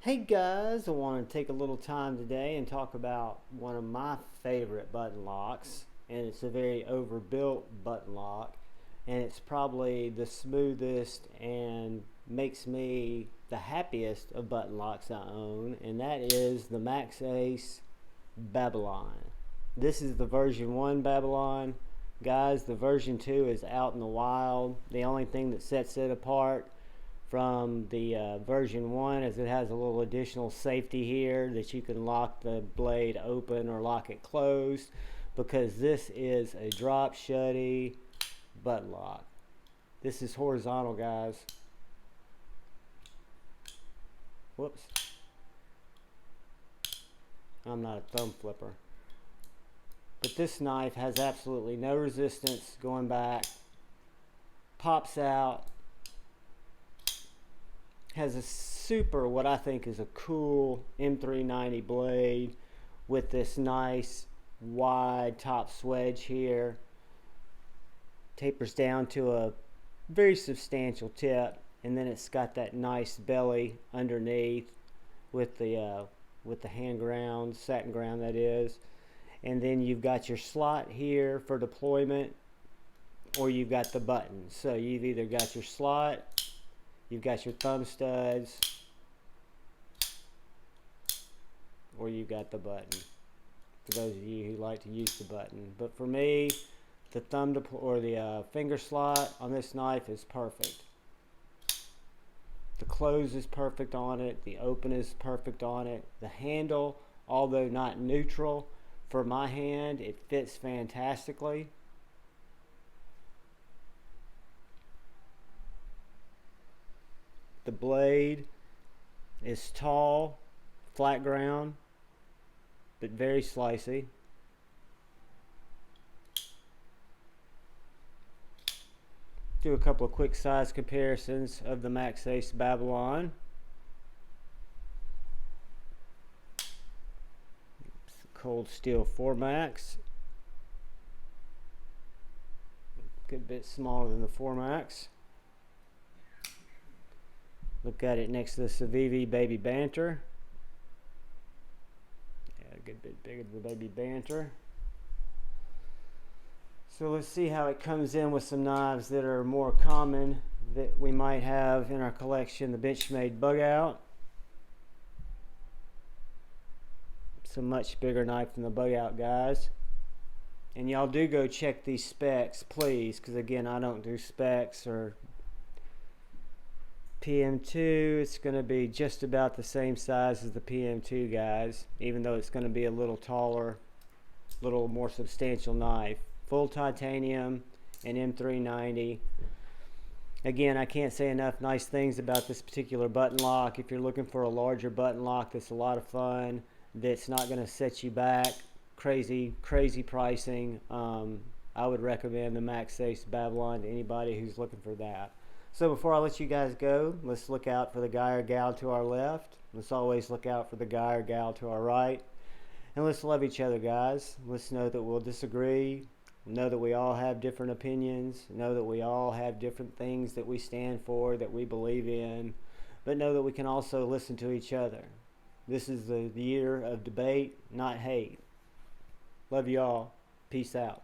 Hey guys, I want to take a little time today and talk about one of my favorite button locks, and it's a very overbuilt button lock, and it's probably the smoothest and makes me the happiest of button locks I own, and that is the Maxace Babylon. This is the version 1 Babylon. Guys, the version 2 is out in the wild. The only thing that sets it apart from the version 1 is it has a little additional safety here that you can lock the blade open or lock it closed, because this is a drop shutty button lock. This is horizontal, guys. Whoops. I'm not a thumb flipper. But this knife has absolutely no resistance going back. Pops out. Has a super, what I think is a cool M390 blade with this nice wide top swedge here. Tapers down to a very substantial tip, and then it's got that nice belly underneath with the hand ground, satin ground that is. And then you've got your slot here for deployment, or you've got the button. So you've either got your slot, you've got your thumb studs, or you've got the button, for those of you who like to use the button. But for me, the thumb or the finger slot on this knife is perfect. The close is perfect on it. The open is perfect on it. The handle, although not neutral, for my hand, it fits fantastically. The blade is tall, flat ground, but very slicey. Do a couple of quick size comparisons of the Maxace Babylon. It's the Cold Steel 4MAX. A good bit smaller than the 4MAX. Look at it next to the Civivi Baby Banter. Yeah, a good bit bigger than the Baby Banter. So let's see how it comes in with some knives that are more common that we might have in our collection. The Benchmade Bug Out. It's a much bigger knife than the Bug Out, guys. And y'all do go check these specs, please, because again, I don't do specs or PM2. It's going to be just about the same size as the PM2, guys, even though it's going to be a little taller, little more substantial knife. Full titanium and M390. Again, I can't say enough nice things about this particular button lock. If you're looking for a larger button lock that's a lot of fun, that's not going to set you back, crazy pricing, I would recommend the Maxace Babylon to anybody who's looking for that. So before I let you guys go, let's look out for the guy or gal to our left. Let's always look out for the guy or gal to our right. And let's love each other, guys. Let's know that we'll disagree. Know that we all have different opinions. Know that we all have different things that we stand for, that we believe in. But know that we can also listen to each other. This is the year of debate, not hate. Love you all. Peace out.